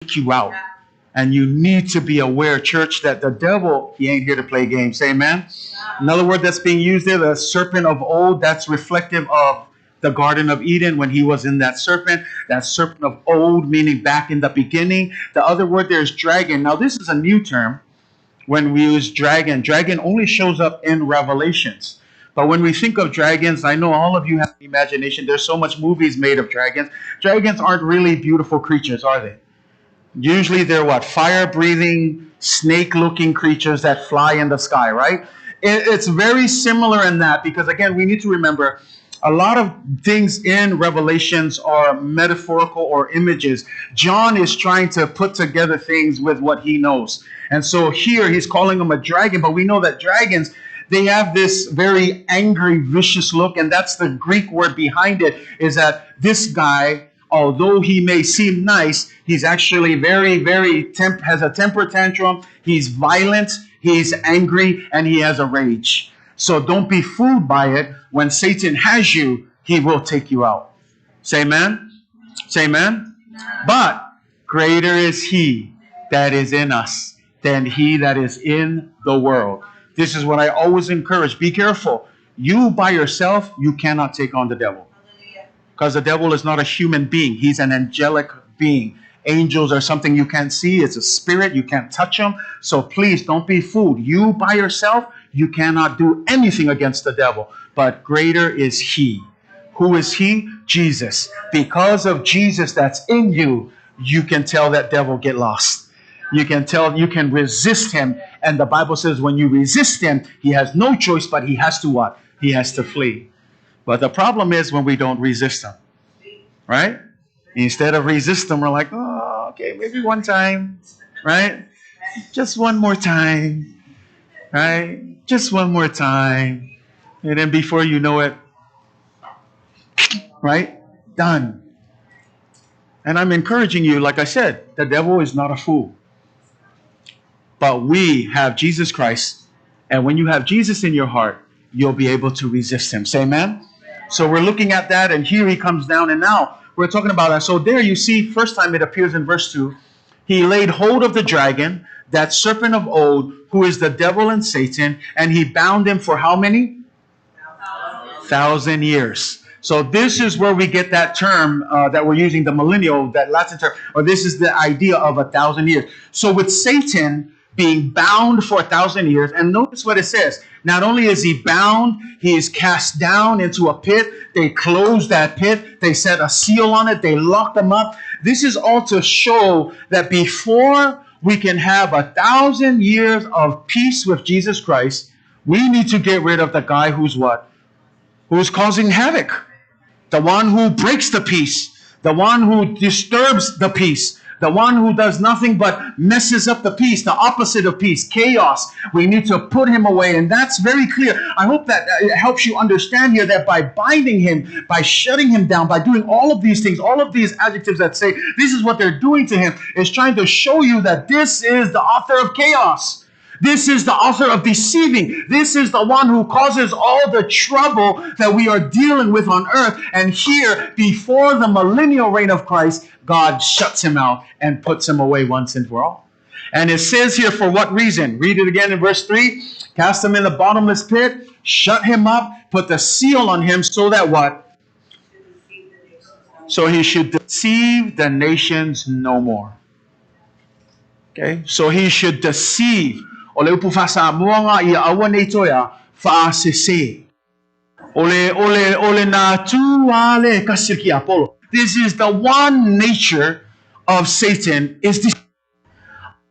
take you out. And you need to be aware, church, that the devil, he ain't here to play games. Amen. Another word that's being used there, the serpent of old, that's reflective of the Garden of Eden when he was in that serpent of old, meaning back in the beginning. The other word there is dragon. Now, this is a new term when we use dragon. Dragon only shows up in Revelations. But when we think of dragons, I know all of you have imagination. There's so much movies made of dragons. Dragons aren't really beautiful creatures, are they? Usually they're what? Fire-breathing, snake-looking creatures that fly in the sky, right? It's very similar in that because, again, we need to remember a lot of things in Revelations are metaphorical or images. John is trying to put together things with what he knows. And so here he's calling them a dragon, but we know that dragons, they have this very angry, vicious look, and that's the Greek word behind it, is that this guy, although he may seem nice, he's actually has a temper tantrum, he's violent, he's angry, and he has a rage. So don't be fooled by it. When Satan has you, he will take you out. Say amen? Say amen? But greater is he that is in us than he that is in the world. This is what I always encourage. Be careful. You by yourself, you cannot take on the devil. Because the devil is not a human being. He's an angelic being. Angels are something you can't see. It's a spirit. You can't touch them. So please don't be fooled. You by yourself, you cannot do anything against the devil. But greater is he. Who is he? Jesus. Because of Jesus that's in you, you can tell that devil get lost. You can tell, you can resist him. And the Bible says when you resist him, he has no choice, but he has to what? He has to flee. But the problem is when we don't resist him, right? Instead of resist him, we're like, oh, okay, maybe one time, right? Just one more time, right? Just one more time. And then before you know it, right? Done. And I'm encouraging you, like I said, the devil is not a fool. But we have Jesus Christ. And when you have Jesus in your heart, you'll be able to resist him. Say amen? So we're looking at that, and here he comes down, and now we're talking about that. So there you see, first time it appears in verse 2, he laid hold of the dragon, that serpent of old, who is the devil and Satan, and he bound him for how many? 1,000 years. So this is where we get that term that we're using, the millennial, that Latin term, or this is the idea of 1,000 years. So with Satan being bound for 1,000 years, and notice what it says. Not only is he bound, he is cast down into a pit. They closed that pit. They set a seal on it. They locked him up. This is all to show that before we can have 1,000 years of peace with Jesus Christ, we need to get rid of the guy who's what? Who's causing havoc. The one who breaks the peace. The one who disturbs the peace. The one who does nothing but messes up the peace, the opposite of peace, chaos. We need to put him away. And that's very clear. I hope that it helps you understand here that by binding him, by shutting him down, by doing all of these things, all of these adjectives that say this is what they're doing to him, is trying to show you that this is the author of chaos. This is the author of deceiving. This is the one who causes all the trouble that we are dealing with on earth. And here, before the millennial reign of Christ, God shuts him out and puts him away once and for all. And it says here for what reason? Read it again in verse 3. Cast him in the bottomless pit, shut him up, put the seal on him so that what? So he should deceive the nations no more. Okay? So he should deceive. Ole upufasa muanga ia awane toya fa sese. Ole na tuale kasirki apolo. This is the one nature of Satan, is this.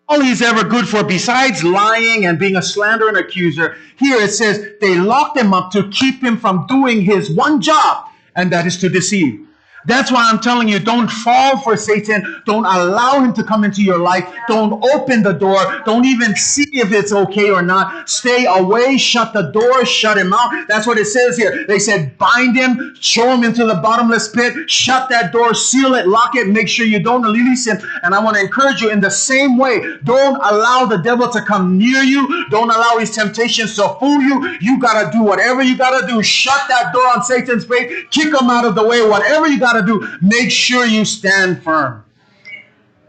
All he's ever good for besides lying and being a slanderer and accuser. Here it says they locked him up to keep him from doing his one job, and that is to deceive. That's why I'm telling you, don't fall for Satan. Don't allow him to come into your life. Don't open the door. Don't even see if it's okay or not. Stay away. Shut the door. Shut him out. That's what it says here. They said bind him, throw him into the bottomless pit, shut that door, seal it, lock it, make sure you don't release him. And I want to encourage you in the same way. Don't allow the devil to come near you. Don't allow his temptations to fool you. You got to do whatever you got to do. Shut that door on Satan's face. Kick him out of the way. Whatever you got to do, make sure you stand firm.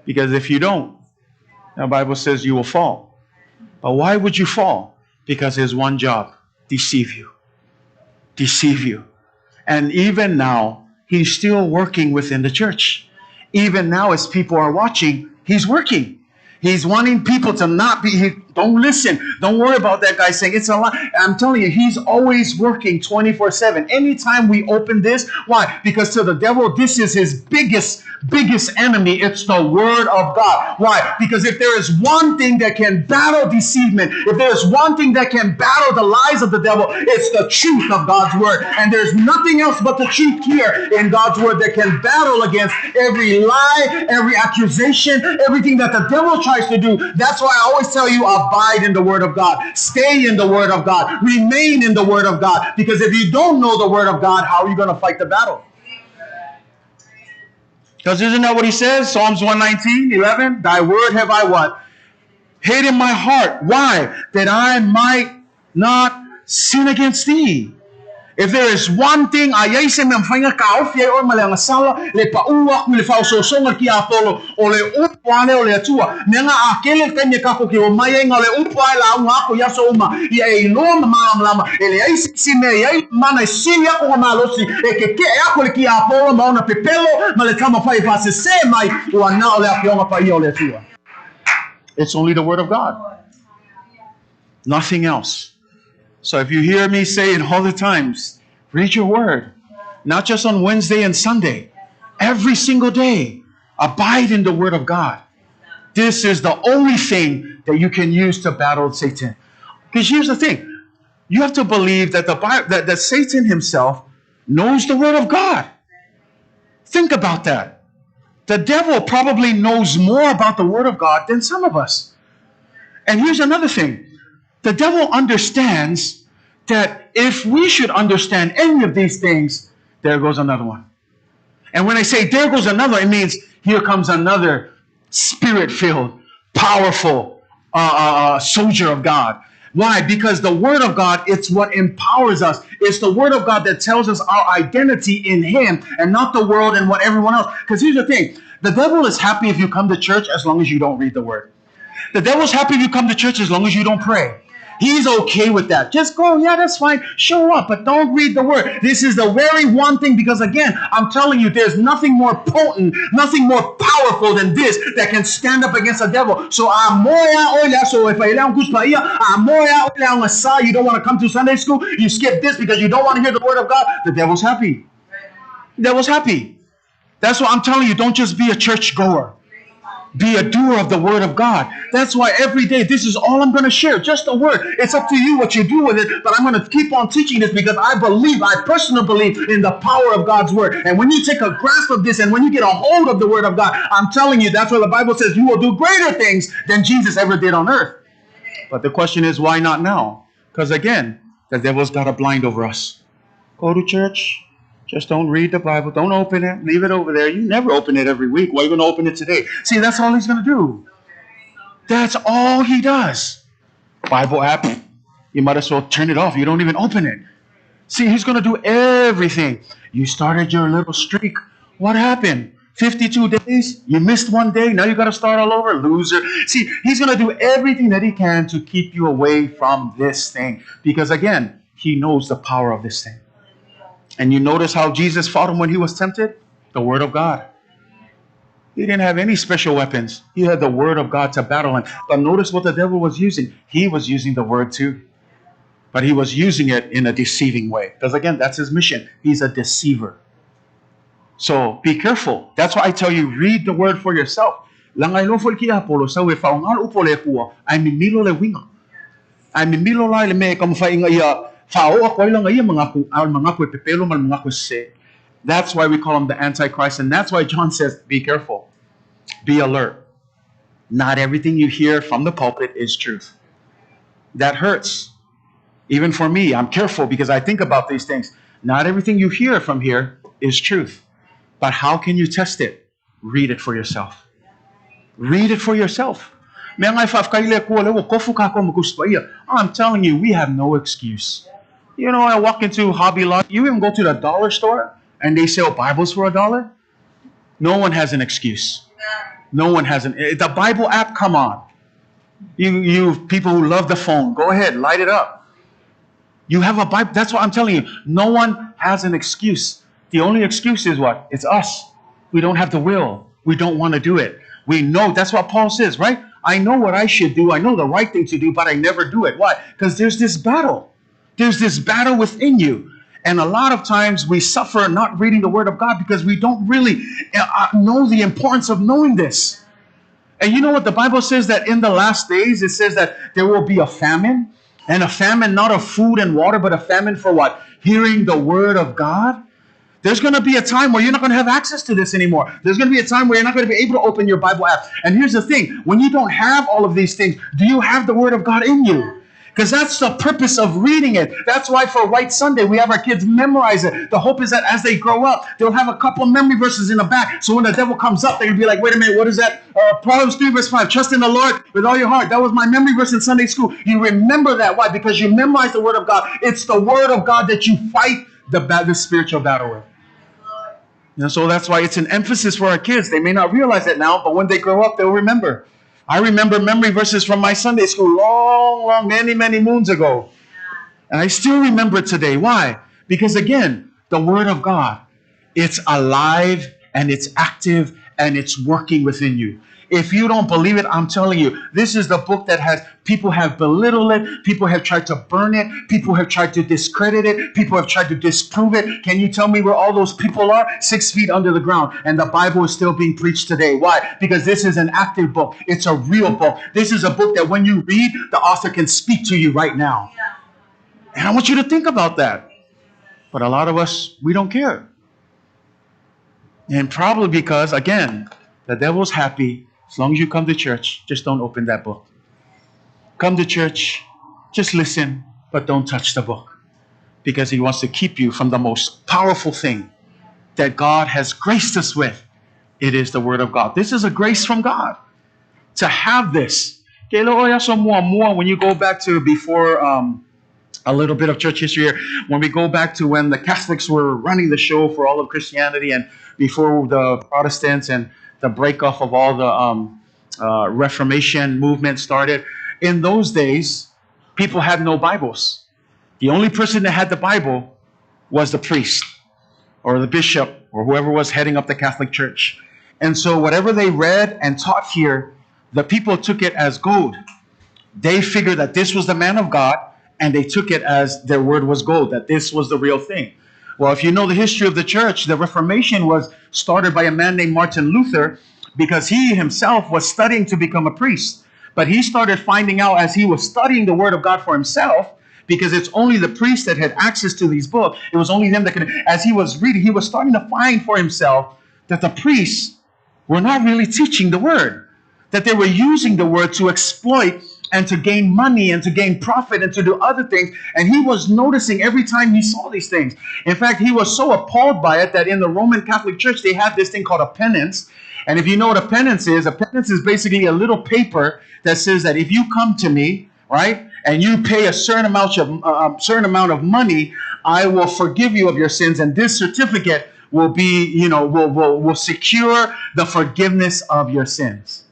Because if you don't, the Bible says you will fall. But why would you fall? Because his one job, deceive you. Deceive you. And even now, he's still working within the church. Even now, as people are watching, he's working. He's wanting people to not be, don't listen. Don't worry about that guy saying it's a lie. I'm telling you, he's always working 24/7. Anytime we open this, why? Because to the devil, this is his biggest enemy. It's the word of God. Why? Because if there is one thing that can battle deceivement, if there is one thing that can battle the lies of the devil, it's the truth of God's word. And there's nothing else but the truth here in God's word that can battle against every lie, every accusation, everything that the devil tries to do. That's why I always tell you, abide in the word of God. Stay in the word of God. Remain in the word of God. Because if you don't know the word of God, how are you going to fight the battle? Because isn't that what he says? Psalms 119:11. Thy word have I what? Hid in my heart. Why? That I might not sin against thee. If there is one thing, ayay sa mga fanga kaof, yay or malang asala, le pauwa ku le fausosonga ki apolo, o le upwane o le atua, nga akele kanya kako ki o mayay nga le upwa la unga ko yaso uma, yay lo mama lama, ele ay sime yay mana siya ko malosi, e ke ako le ki apolo mauna pepelo, maletama fa ifase se mai, wa na o le apionga pa iyo le atua. It's only the word of God. Nothing else. So if you hear me say it all the times, read your word. Not just on Wednesday and Sunday. Every single day. Abide in the word of God. This is the only thing that you can use to battle Satan. Because here's the thing. You have to believe that that Satan himself knows the word of God. Think about that. The devil probably knows more about the word of God than some of us. And here's another thing. The devil understands that if we should understand any of these things, there goes another one. And when I say there goes another, it means here comes another spirit-filled, powerful soldier of God. Why? Because the word of God, it's what empowers us. It's the word of God that tells us our identity in him and not the world and what everyone else. Because here's the thing. The devil is happy if you come to church as long as you don't read the word. The devil's happy if you come to church as long as you don't pray. He's okay with that. Just go, yeah, that's fine. Show up, but don't read the word. This is the very one thing, because again, I'm telling you, there's nothing more potent, nothing more powerful than this that can stand up against the devil. So if you don't want to come to Sunday school, you skip this because you don't want to hear the word of God, the devil's happy. The devil's happy. That's why I'm telling you, don't just be a church goer. Be a doer of the word of God. That's why every day, this is all I'm going to share, just the word. It's up to you what you do with it, but I'm going to keep on teaching this because I personally believe in the power of God's word. And when you take a grasp of this and when you get a hold of the word of God, I'm telling you, that's why the Bible says you will do greater things than Jesus ever did on earth. But the question is, why not now? Because again, the devil's got a blind over us. Go to church. Just don't read the Bible. Don't open it. Leave it over there. You never open it every week. Why are you going to open it today? See, that's all he's going to do. That's all he does. Bible app, you might as well turn it off. You don't even open it. See, he's going to do everything. You started your little streak. What happened? 52 days? You missed one day. Now you got to start all over. Loser. See, he's going to do everything that he can to keep you away from this thing. Because again, he knows the power of this thing. And you notice how Jesus fought him when he was tempted? The word of God. He didn't have any special weapons. He had the word of God to battle him. But notice what the devil was using. He was using the word too. But he was using it in a deceiving way. Because again, that's his mission. He's a deceiver. So be careful. That's why I tell you, read the word for yourself. That's why we call him the Antichrist. And that's why John says, be careful. Be alert. Not everything you hear from the pulpit is truth. That hurts. Even for me, I'm careful because I think about these things. Not everything you hear from here is truth. But how can you test it? Read it for yourself. Read it for yourself. I'm telling you, we have no excuse. You know, I walk into Hobby Lobby. You even go to the dollar store and they sell Bibles for $1. No one has an excuse. No one has the Bible app, come on. You people who love the phone, go ahead, light it up. You have a Bible. That's what I'm telling you. No one has an excuse. The only excuse is what? It's us. We don't have the will. We don't want to do it. We know. That's what Paul says, right? I know what I should do. I know the right thing to do, but I never do it. Why? Because there's this battle. There's this battle within you. And a lot of times we suffer not reading the Word of God because we don't really know the importance of knowing this. And you know what the Bible says, that in the last days, it says that there will be a famine. And a famine not of food and water, but a famine for what? Hearing the Word of God. There's going to be a time where you're not going to have access to this anymore. There's going to be a time where you're not going to be able to open your Bible app. And here's the thing. When you don't have all of these things, do you have the Word of God in you? Because that's the purpose of reading it. That's why for White Sunday, we have our kids memorize it. The hope is that as they grow up, they'll have a couple of memory verses in the back. So when the devil comes up, they'll be like, wait a minute, what is that? Proverbs 3 verse 5, trust in the Lord with all your heart. That was my memory verse in Sunday school. You remember that. Why? Because you memorize the Word of God. It's the Word of God that you fight the spiritual battle with. And so that's why it's an emphasis for our kids. They may not realize it now, but when they grow up, they'll remember. I remember memory verses from my Sunday school long, many moons ago. And I still remember it today. Why? Because again, the Word of God, it's alive and it's active and it's working within you. If you don't believe it, I'm telling you, this is the book that people have belittled it. People have tried to burn it. People have tried to discredit it. People have tried to disprove it. Can you tell me where all those people are? 6 feet under the ground. And the Bible is still being preached today. Why? Because this is an active book. It's a real book. This is a book that when you read, the author can speak to you right now. And I want you to think about that. But a lot of us, we don't care. And probably because, again, the devil's happy. As long as you come to church, just don't open that book. Come to church, just listen, but don't touch the book. Because he wants to keep you from the most powerful thing that God has graced us with. It is the Word of God. This is a grace from God to have this. When you go back to before a little bit of church history here, when we go back to when the Catholics were running the show for all of Christianity and before the Protestants and the breakoff of all the Reformation movement started. In those days, people had no Bibles. The only person that had the Bible was the priest or the bishop or whoever was heading up the Catholic Church. And so whatever they read and taught here, the people took it as gold. They figured that this was the man of God, and they took it as their word was gold, that this was the real thing. Well, if you know the history of the church, the Reformation was started by a man named Martin Luther because he himself was studying to become a priest. But he started finding out as he was studying the Word of God for himself, because it's only the priests that had access to these books. It was only them that could. As he was reading, he was starting to find for himself that the priests were not really teaching the Word, that they were using the Word to exploit and to gain money and to gain profit and to do other things. And he was noticing every time he saw these things. In fact, he was so appalled by it that in the Roman Catholic Church, they had this thing called a penance. And if you know what a penance is basically a little paper that says that if you come to me, right, and you pay a certain amount of money, I will forgive you of your sins. And this certificate will be, will secure the forgiveness of your sins.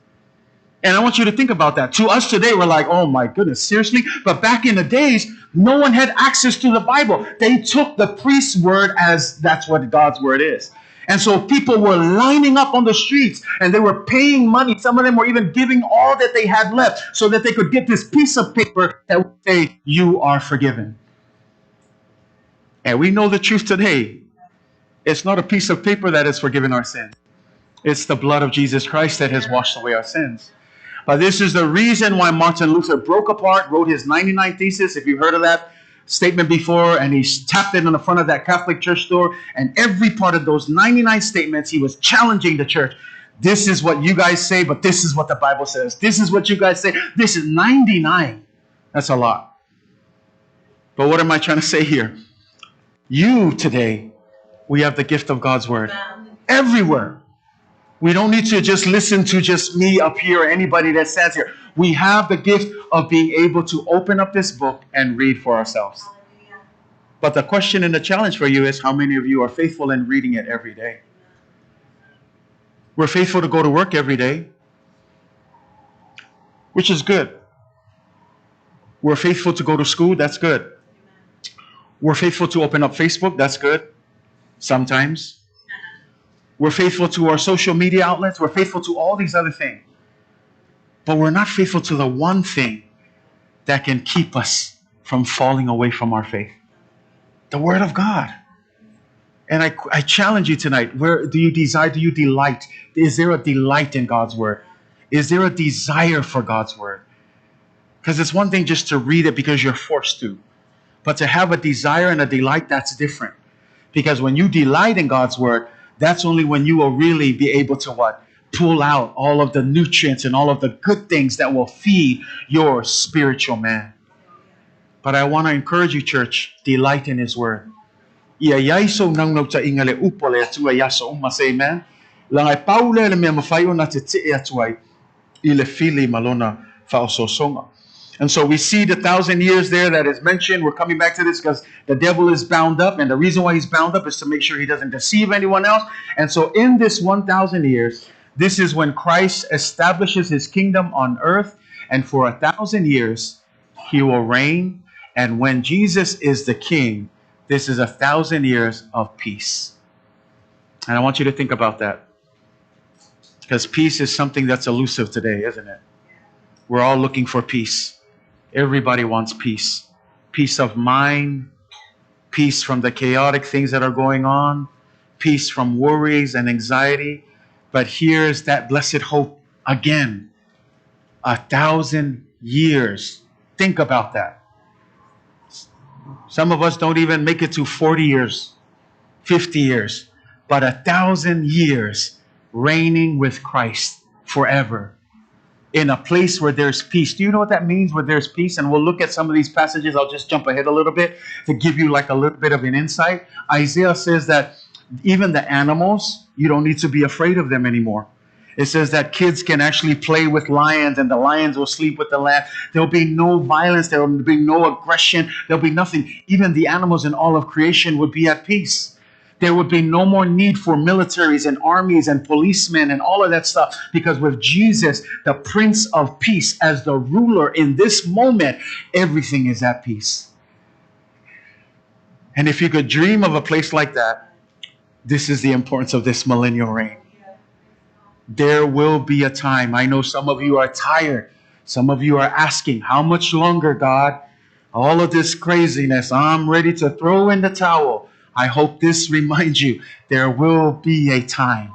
And I want you to think about that. To us today, we're like, oh my goodness, seriously? But back in the days, no one had access to the Bible. They took the priest's word as that's what God's word is. And so people were lining up on the streets and they were paying money. Some of them were even giving all that they had left so that they could get this piece of paper that would say, you are forgiven. And we know the truth today. It's not a piece of paper that has forgiven our sins. It's the blood of Jesus Christ that has washed away our sins. But this is the reason why Martin Luther broke apart, wrote his 99 Thesis, if you've heard of that statement before, and he tapped it on the front of that Catholic church door, and every part of those 99 statements, he was challenging the church. This is what you guys say, but this is what the Bible says. This is what you guys say. This is 99. That's a lot. But what am I trying to say here? You today, we have the gift of God's word. Everywhere. We don't need to just listen to just me up here or anybody that stands here. We have the gift of being able to open up this book and read for ourselves. But the question and the challenge for you is, how many of you are faithful in reading it every day? We're faithful to go to work every day, which is good. We're faithful to go to school. That's good. We're faithful to open up Facebook. That's good. Sometimes. We're faithful to our social media outlets. We're faithful to all these other things. But we're not faithful to the one thing that can keep us from falling away from our faith. The Word of God. And I challenge you tonight, where do you desire, do you delight? Is there a delight in God's Word? Is there a desire for God's Word? Because it's one thing just to read it because you're forced to. But to have a desire and a delight, that's different. Because when you delight in God's Word, that's only when you will really be able to what? Pull out all of the nutrients and all of the good things that will feed your spiritual man. But I want to encourage you, church, delight in His Word. Iayaiso nang no sa ingale upole atua yaso umase amen. Langai paule le me mafayo na te atua ile fili malona faososonga. And so we see the 1,000 years there that is mentioned. We're coming back to this because the devil is bound up. And the reason why he's bound up is to make sure he doesn't deceive anyone else. And so in this 1,000 years, this is when Christ establishes his kingdom on earth. And for 1,000 years, he will reign. And when Jesus is the king, this is 1,000 years of peace. And I want you to think about that. Because peace is something that's elusive today, isn't it? We're all looking for peace. Everybody wants peace. Peace of mind, peace from the chaotic things that are going on, peace from worries and anxiety. But here's that blessed hope again. 1,000 years. Think about that. Some of us don't even make it to 40 years, 50 years, but 1,000 years reigning with Christ forever. In a place where there's peace. Do you know what that means, where there's peace? And we'll look at some of these passages. I'll just jump ahead a little bit to give you like a little bit of an insight. Isaiah says that even the animals, you don't need to be afraid of them anymore. It says that kids can actually play with lions and the lions will sleep with the lamb. There'll be no violence. There will be no aggression. There'll be nothing. Even the animals in all of creation would be at peace. There would be no more need for militaries and armies and policemen and all of that stuff, because with Jesus, the Prince of Peace, as the ruler in this moment, everything is at peace. And if you could dream of a place like that, this is the importance of this millennial reign. There will be a time. I know some of you are tired. Some of you are asking, how much longer, God? All of this craziness, I'm ready to throw in the towel. I hope this reminds you, there will be a time.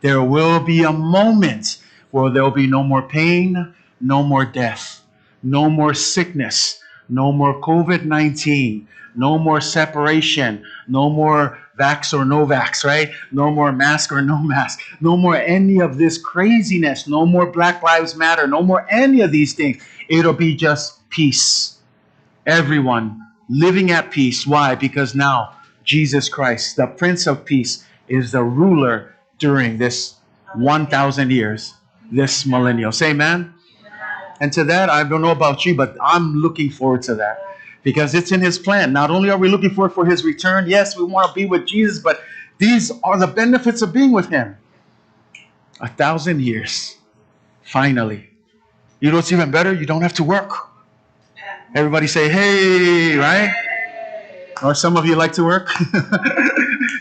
There will be a moment where there will be no more pain, no more death, no more sickness, no more COVID-19, no more separation, no more vax or no vax, right? No more mask or no mask, no more any of this craziness, no more Black Lives Matter, no more any of these things. It'll be just peace. Everyone living at peace. Why? Because now Jesus Christ, the Prince of Peace, is the ruler during this 1,000 years, this millennial. Say amen. And to that, I don't know about you, but I'm looking forward to that because it's in his plan. Not only are we looking forward for his return, yes, we want to be with Jesus, but these are the benefits of being with him. 1,000 years, finally. You know what's even better? You don't have to work. Everybody say, hey, right? Or some of you like to work.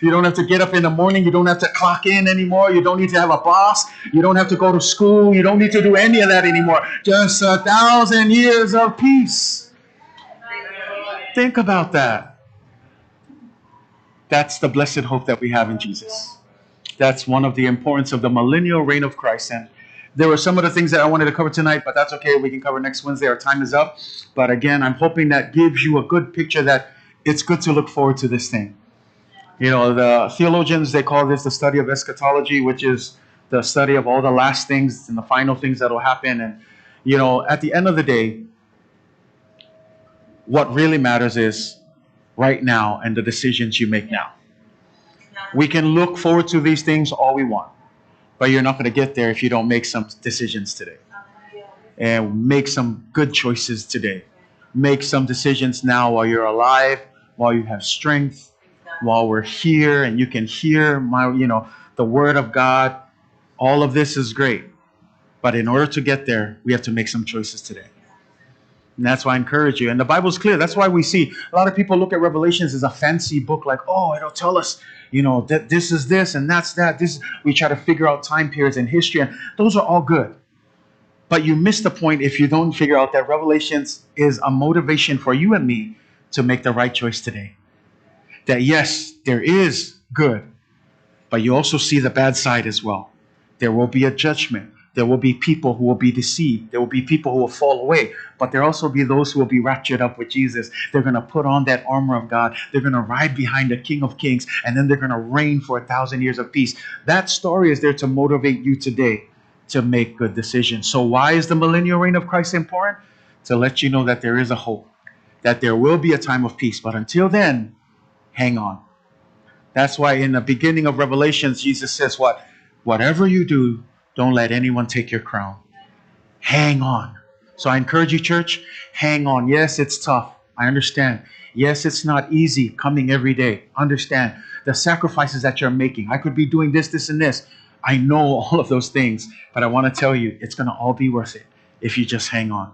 You don't have to get up in the morning. You don't have to clock in anymore. You don't need to have a boss. You don't have to go to school. You don't need to do any of that anymore. Just 1,000 years of peace. Think about that. That's the blessed hope that we have in Jesus. That's one of the importance of the millennial reign of Christ. And there were some of the things that I wanted to cover tonight, but that's okay. We can cover next Wednesday. Our time is up. But again, I'm hoping that gives you a good picture that it's good to look forward to this thing. You know, the theologians, they call this the study of eschatology, which is the study of all the last things and the final things that will happen. And, you know, at the end of the day, what really matters is right now and the decisions you make now. We can look forward to these things all we want, but you're not going to get there if you don't make some decisions today. And make some good choices today. Make some decisions now while you're alive, while you have strength, while we're here and you can hear the word of God. All of this is great. But in order to get there, we have to make some choices today. And that's why I encourage you. And the Bible's clear. That's why we see a lot of people look at Revelations as a fancy book, like, oh, it'll tell us, that this is this and that's that. We try to figure out time periods in history, and those are all good. But you miss the point if you don't figure out that Revelations is a motivation for you and me to make the right choice today. That yes, there is good, but you also see the bad side as well. There will be a judgment. There will be people who will be deceived. There will be people who will fall away. But there will also be those who will be raptured up with Jesus. They're going to put on that armor of God. They're going to ride behind the King of Kings. And then they're going to reign for 1,000 years of peace. That story is there to motivate you today to make good decisions. So why is the millennial reign of Christ important? To let you know that there is a hope. That there will be a time of peace. But until then, hang on. That's why in the beginning of Revelations, Jesus says what? Whatever you do, don't let anyone take your crown. Hang on. So I encourage you, church, hang on. Yes, it's tough. I understand. Yes, it's not easy coming every day. Understand the sacrifices that you're making. I could be doing this, this, and this. I know all of those things, but I want to tell you, it's going to all be worth it if you just hang on.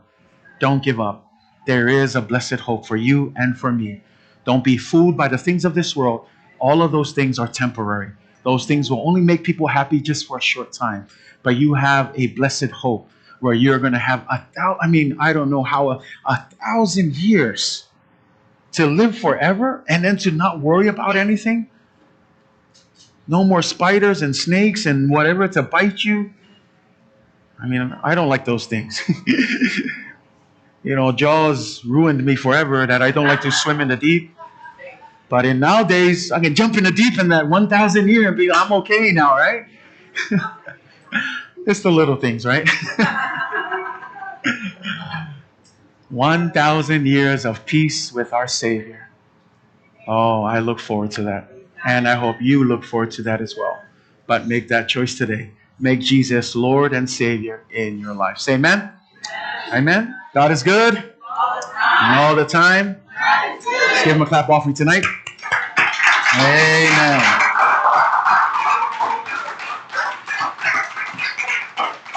Don't give up. There is a blessed hope for you and for me. Don't be fooled by the things of this world. All of those things are temporary. Those things will only make people happy just for a short time. But you have a blessed hope where you're going to have I don't know how, 1,000 years to live forever and then to not worry about anything. No more spiders and snakes and whatever to bite you. I don't like those things. Jaws ruined me forever that I don't like to swim in the deep. But in nowadays, I can jump in the deep in that 1,000 year and I'm okay now, right? It's the little things, right? 1,000 years of peace with our Savior. Oh, I look forward to that. And I hope you look forward to that as well. But make that choice today. Make Jesus Lord and Savior in your life. Say amen. Amen. God is good. And all the time. Let's give him a clap offering tonight. Amen.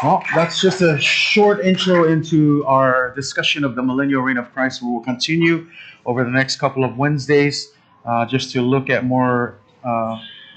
Well, that's just a short intro into our discussion of the millennial reign of Christ. We will continue over the next couple of Wednesdays just to look at more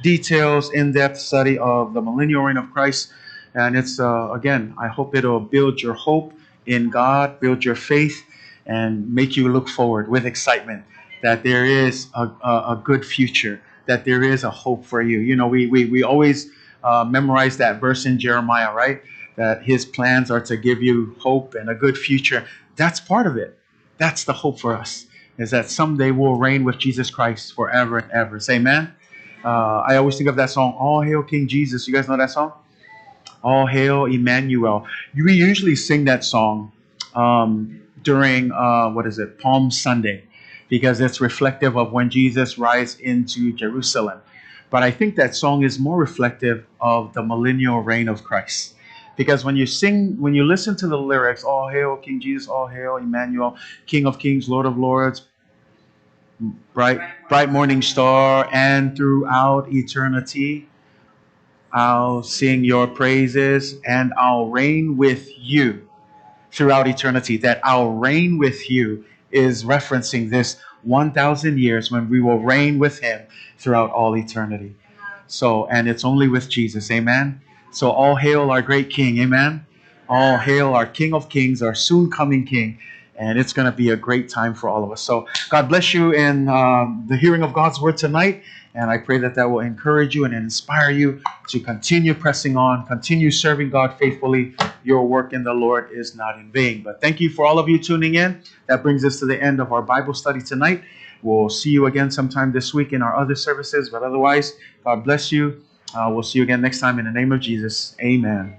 details, in-depth study of the millennial reign of Christ. And it's, again, I hope it'll build your hope in God, build your faith, and make you look forward with excitement that there is a good future, that there is a hope for you. We always memorize that verse in Jeremiah, right? That his plans are to give you hope and a good future. That's part of it. That's the hope for us, is that someday we'll reign with Jesus Christ forever and ever. Say amen. I always think of that song, All Hail King Jesus. You guys know that song? All Hail Emmanuel. We usually sing that song during, Palm Sunday, because it's reflective of when Jesus rides into Jerusalem. But I think that song is more reflective of the millennial reign of Christ. Because when you listen to the lyrics, all hail King Jesus, all hail Emmanuel, King of Kings, Lord of Lords, bright morning star, and throughout eternity, I'll sing your praises and I'll reign with you throughout eternity. That I'll reign with you is referencing this 1,000 years when we will reign with him throughout all eternity. And it's only with Jesus. Amen. So all hail our great King. Amen. All hail our King of Kings, our soon coming King. And it's going to be a great time for all of us. So God bless you in the hearing of God's word tonight. And I pray that will encourage you and inspire you to continue pressing on, continue serving God faithfully. Your work in the Lord is not in vain. But thank you for all of you tuning in. That brings us to the end of our Bible study tonight. We'll see you again sometime this week in our other services. But otherwise, God bless you. We'll see you again next time in the name of Jesus. Amen.